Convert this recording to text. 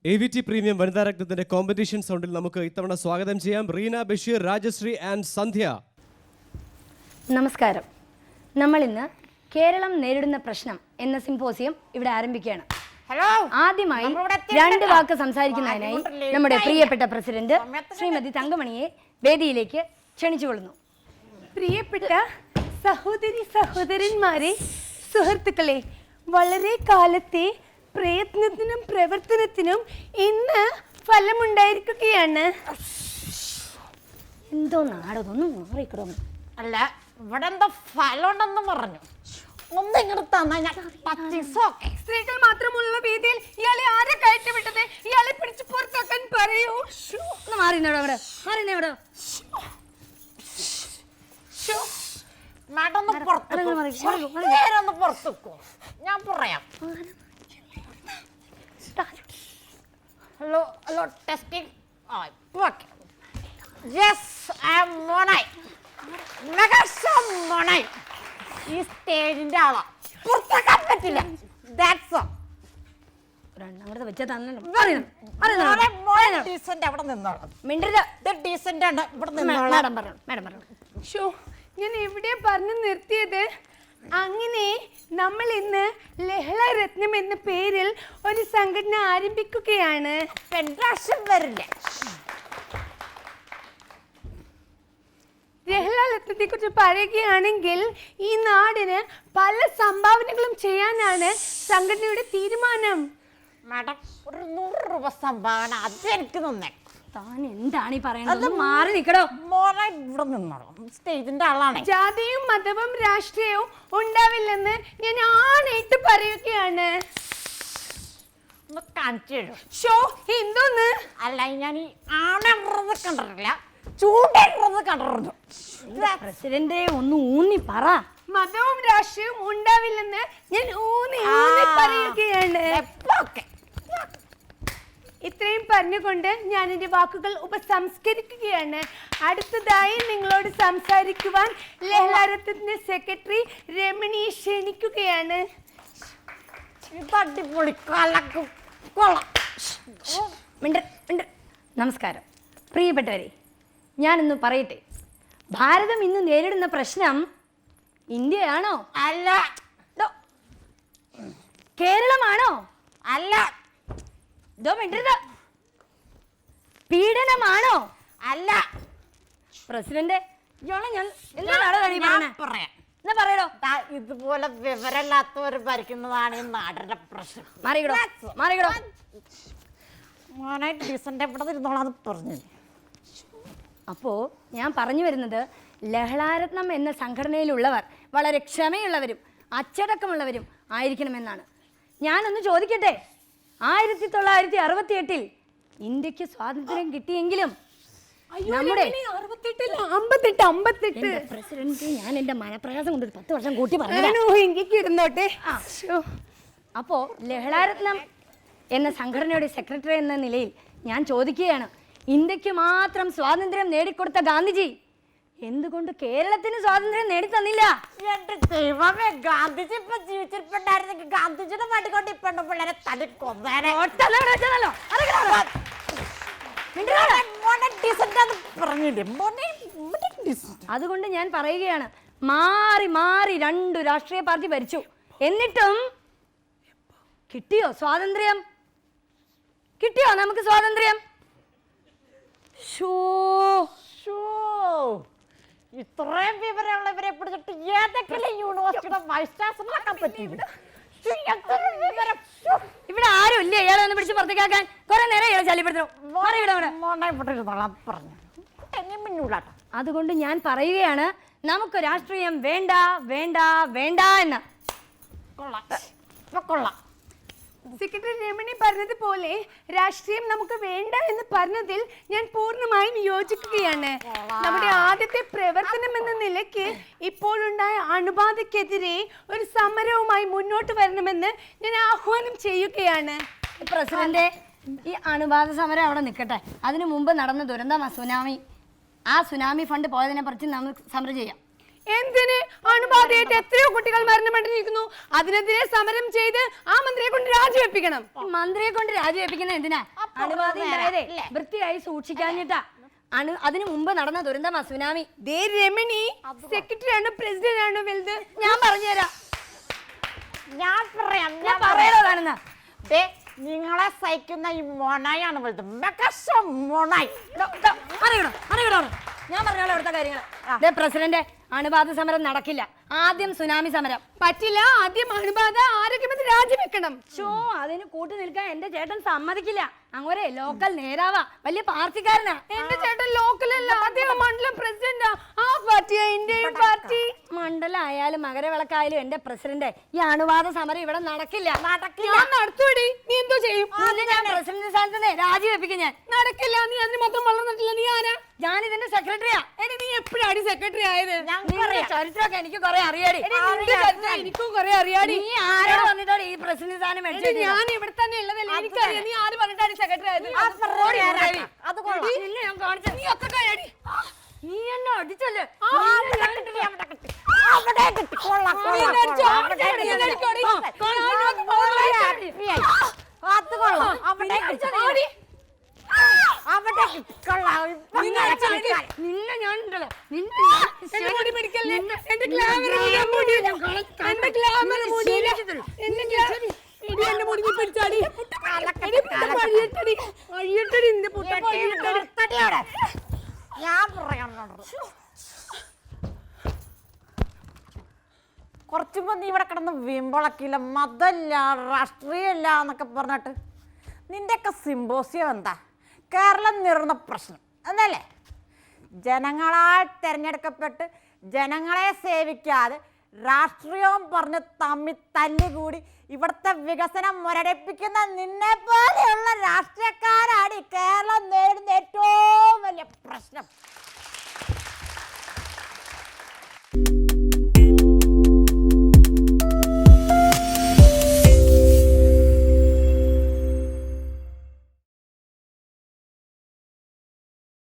AVT premium വനിതാ രക്തത്തിന്റെ competition സൗണ്ടിൽ നമുക്ക് ഇത്തവണ സ്വാഗതം ചെയ്യാം റീന ബഷീർ, രാജശ്രീ ആൻഡ് സന്ധ്യ. നമസ്കാരം. നമ്മൾ ഇന്ന് കേരളം നേരിടുന്ന പ്രശ്നം എന്ന സിംപോസിയം ഇവിടെ ആരംഭിക്കുകയാണ്. ആദ്യമായി രണ്ട് വാക്ക് സംസാരിക്കുന്നതിനായി നമ്മുടെ പ്രിയപ്പെട്ട പ്രസിഡന്റ് ശ്രീമതി തങ്കമണിയെ വേദിയിലേക്ക് ക്ഷണിച്ചുകൊള്ളുന്നു. പ്രിയപ്പെട്ട സഹോദരി സഹോദരന്മാരെ, സുഹൃത്തുക്കളെ, വളരെ കാലത്തെ പ്രയത്നത്തിനും പ്രവർത്തനത്തിനും ഇന്ന് ഫലമുണ്ടായിരിക്കുകയാണ്. എന്തോ നാടൊന്നും മാറിക്കിടും. അല്ല, ഇവിടെ എന്താ ഫലം ഉണ്ടെന്ന് പറഞ്ഞു. ഒന്ന് ഇങ്ങോട്ട് തന്നാ ഞാൻ സ്ത്രീകൾ മാത്രമുള്ള വേദിയിൽ ഇയാളെ ആരെ കയറ്റിവിട്ടത്? ഇയാളെ പിടിച്ച് പുറത്താക്കാൻ പറയൂ. മാറിവിടെ മാഡം ഒന്ന് പുറത്തു ഞാൻ പറയാം. Hello hello testing. ഈ സ്റ്റേജിന്റെ ആളാ, പുറത്താക്കാൻ പറ്റില്ല. ഞാൻ എവിടെയാ പറഞ്ഞു നിർത്തിയത്? അങ്ങനെ നമ്മൾ ഇന്ന് ലഹളരത്നം എന്ന പേരിൽ ഒരു സംഘടന ആരംഭിക്കുകയാണ്. പെൻട്രാഷൻ വരില്ല. ലഹളരത്നത്തെ കുറിച്ച് പറയുകയാണെങ്കിൽ ഈ നാടിന് പല സംഭാവനകളും ചെയ്യാനാണ് സംഘടനയുടെ തീരുമാനം. മാഡം, ഒരു 100 രൂപ സംഭാവന അത് എനിക്ക് തന്നെ. താൻ എന്താണ് ഈ പറയുന്നത്? മാറി നിൽക്കടോ. മോനെ ഇവിടെ നിന്നോളൂ, സ്റ്റേജിന്റെ ആളാണ്. ജാതിയും മതവും രാഷ്ട്രീയവും ഉണ്ടാവില്ലെന്ന് ഞാൻ ആണയിട്ട് പറയുകയാണ്. ഒന്ന് കാണിച്ചു തരൂ. ഷോ എന്തോന്ന്? അല്ല, ഞാൻ ഈ ആണെന്നത് കണ്ടിട്ടില്ല, ചൂടുള്ളത് കണ്ടിരുന്നു. പ്രസിഡന്റ് ഒന്ന് ഊന്നി പറ. മതവും രാഷ്ട്രീയവും ഉണ്ടാവില്ലെന്ന് ഞാൻ ഊന്നി പറയുകയാണ്. ഇത്രയും പറഞ്ഞുകൊണ്ട് ഞാൻ എൻ്റെ വാക്കുകൾ ഉപസംസ്കരിക്കുകയാണ്. അടുത്തതായി നിങ്ങളോട് സംസാരിക്കുവാൻ ലഹളരത്നത്തിന്റെ സെക്രട്ടറി രമണിയെ ക്ഷണിക്കുകയാണ്. നമസ്കാരം പ്രിയപ്പെട്ടവരെ, ഞാനിന്ന് പറയട്ടെ. ഭാരതം ഇന്ന് നേരിടുന്ന പ്രശ്നം ഇന്ത്യയാണോ? അല്ല. കേരളമാണോ? അല്ല. പീഡനമാണോ? അല്ല. പ്രസിഡന്റ്, ഞാൻ എന്താണ് പറയാം. എന്നാ പറയടോ. ഇതുപോലെ വിവരമില്ലാത്തവർ ഭരിക്കുന്നതാണ് ഈ നാടിന്റെ പ്രശ്നം. മാറിക്കടോ. മോനെ ഡീസന്റ് ഇവിടെ ഇരുന്നോളാന്ന് പറഞ്ഞു. അപ്പോ ഞാൻ പറഞ്ഞു വരുന്നത്, ലഹളാരത്നം എന്ന സംഘടനയിലുള്ളവർ വളരെ ക്ഷമയുള്ളവരും അച്ചടക്കമുള്ളവരും ആയിരിക്കണമെന്നാണ്. ഞാനൊന്ന് ചോദിക്കട്ടെ, 1968 ഇന്ത്യക്ക് സ്വാതന്ത്ര്യം കിട്ടിയെങ്കിലും നമ്മുടെ പ്രസിഡന്റ്, ഞാൻ എന്റെ മനപ്രയാസം കൊണ്ട് 10 വർഷം കൂട്ടി പറഞ്ഞോട്ടെ. അപ്പോ ലഹളാരത്നം എന്ന സംഘടനയുടെ സെക്രട്ടറി എന്ന നിലയിൽ ഞാൻ ചോദിക്കുകയാണ്, ഇന്ത്യക്ക് മാത്രം സ്വാതന്ത്ര്യം നേടിക്കൊടുത്ത ഗാന്ധിജി എന്തുകൊണ്ട് കേരളത്തിന് സ്വാതന്ത്ര്യം നേടിത്തന്നില്ല? എന്റെ ദൈവമേ, ഗാന്ധിജി ഇപ്പൊ ജീവിച്ചിരിപ്പുണ്ടായിരുന്നെങ്കിൽ ഗാന്ധിജിയുടെ മടികൊണ്ട് ഇപ്പൊ പിള്ളേരെ തടി കൊന്നേനെ. അതുകൊണ്ട് ഞാൻ പറയുകയാണ്, മാറി മാറി 2 രാഷ്ട്രീയ പാർട്ടി ഭരിച്ചു, എന്നിട്ടും കിട്ടിയോ സ്വാതന്ത്ര്യം? കിട്ടിയോ നമുക്ക് സ്വാതന്ത്ര്യം? ഇത്രയും വിവരമുള്ളവരെ പിടിച്ചിട്ട് ഏതെങ്കിലും യൂണിവേഴ്സിറ്റിയുടെ വൈസ് ചാൻസലറാക്കാൻ പറ്റിയില്ല. ഇവിടെ ആരും ഇല്ലേ ഇയാളെ ഒന്ന് പിടിച്ച് പുറത്തേക്കാക്കാൻ? കുറെ നേരം ഇയാളെ ശല്യപ്പെടുത്തണം. അതുകൊണ്ട് ഞാൻ പറയുകയാണ്, നമുക്ക് രാഷ്ട്രീയം വേണ്ട വേണ്ട വേണ്ട എന്ന്. കൊള്ളാം. സെക്രട്ടറി രമണി പറഞ്ഞതുപോലെ രാഷ്ട്രീയം നമുക്ക് വേണ്ട എന്ന് പറഞ്ഞതിൽ ഞാൻ പൂർണ്ണമായും യോജിക്കുകയാണ്. നമ്മുടെ ആദ്യത്തെ പ്രവർത്തനം എന്ന നിലയ്ക്ക് ഇപ്പോഴുണ്ടായ അണുബാധയ്ക്കെതിരെ ഒരു സമരവുമായി മുന്നോട്ട് വരണമെന്ന് ഞാൻ ആഹ്വാനം ചെയ്യുകയാണ്. പ്രസിഡന്റ്, ഈ അണുബാധ സമരം അവിടെ നിൽക്കട്ടെ. അതിനു മുമ്പ് നടന്ന ദുരന്തം സുനാമി. ആ സുനാമി ഫണ്ട് പോയതിനെ പറ്റി നമുക്ക് സമരം ചെയ്യാം. എന്തിന്? അണുബാധയായിട്ട് എത്രയോ കുട്ടികൾ മരണപ്പെട്ടിരിക്കുന്നു. അതിനെതിരെ സമരം ചെയ്ത് ആ മന്ത്രിയെ കൊണ്ട് രാജിവെപ്പിക്കണം. മന്ത്രിയെ കൊണ്ട് രാജിവെപ്പിക്കുന്ന എന്തിനാ? അണുബാധ ഉണ്ടായതേ വൃത്തിയായി സൂക്ഷിക്കാഞ്ഞിട്ടാ. അതിനു മുമ്പ് നടന്ന ദുരന്തമാ സുനാമി. രമണി സെക്രട്ടറി ആണ് പ്രസിഡന്റ് ആണ് വലുത്? ഞാൻ പറഞ്ഞുതരാം. ഞാൻ പറയാം. ഞാൻ പറയണതാണെന്നാ. നിങ്ങളെ സഹിക്കുന്ന ഈ മൊണയാണ് വലുത്. മൊണായി അറിയണോ? ഞാൻ പറഞ്ഞോളൂ അവിടുത്തെ കാര്യങ്ങൾ. പ്രസിഡന്റ്, അണുബാധ സമരം നടക്കില്ല. ആദ്യം സുനാമി സമരം. പറ്റില്ല. ആദ്യം അണുബാധ ആരോഗ്യമന്ത്രി രാജിവെക്കണം. അതിന് കൂട്ടു നിൽക്കാൻ എന്റെ ചേട്ടൻ സമ്മതിക്കില്ല. അങ്ങനെ ലോക്കൽ നേതാവാ, വലിയ പാർട്ടിക്കാരനാ. എന്റെ ചേട്ടൻ ലോക്കൽ അല്ല, അദ്ദേഹം മണ്ഡലം പ്രസിഡന്റാ. ആ പാർട്ടിയാ ഇന്ത്യൻ പാർട്ടി. മണ്ഡലമായാലും മകരവിളക്കായാലും എന്റെ പ്രസിഡന്റ്, ഈ അണുബാധ സമരം ഇവിടെ നടക്കില്ല. ഞാൻ നടത്തൂടി. നീ എന്തോ ചെയ്യും? ഞാൻ പ്രസിഡന്റ് സ്ഥാനത്ത് രാജിവെപ്പിക്കും. ഞാൻ നടക്കില്ല. നീ അതിന് മൊത്തം വെള്ളം നട്ടില്ല. നീ ആരാ? ഞാൻ ഇതിന്റെ സെക്രട്ടറിയാ. എടി നീ എപ്പോഴാണ് സെക്രട്ടറി ആയത്? ചരിത്രമൊക്കെ എനിക്ക് കുറെ അറിയാടി. എനിക്കും കുറെ അറിയാടി. നീ ആരോട് വന്നിട്ടാണ് ഈ പ്രസിഡന്റ് സ്ഥാനം മേടിച്ചത്? ഞാൻ ഇവിടെ തന്നെ ഉള്ളതല്ലേ, എനിക്കറിയാം. നീ ആര് പറഞ്ഞിട്ടാണ് സെക്രട്ടറി ആയത്? നീ എന്നെ അടിച്ചല്ലേ? നിന്നെ ഞാൻ ഉണ്ടല്ലോ, ഞാൻ പറയാം. കുറച്ചു മുമ്പ് നീ ഇവിടെ കിടന്ന് വീമ്പളക്കില്ല, മതല്ല രാഷ്ട്രീയമല്ല എന്നൊക്കെ പറഞ്ഞിട്ട്. നിന്റെയൊക്കെ സിമ്പോസിയം എന്താ? കേരളം നേരിടുന്ന പ്രശ്നം എന്നല്ലേ? ജനങ്ങളാൽ തിരഞ്ഞെടുക്കപ്പെട്ട് ജനങ്ങളെ സേവിക്കാതെ രാഷ്ട്രീയവും പറഞ്ഞ് തമ്മിൽ തല്ലുകൂടി ഇവിടുത്തെ വികസനം മുരടിപ്പിക്കുന്ന നിന്നെ പോലെയുള്ള രാഷ്ട്രീയക്കാരാണ് ഈ കേരളം നേരിടുന്ന ഏറ്റവും വലിയ പ്രശ്നം.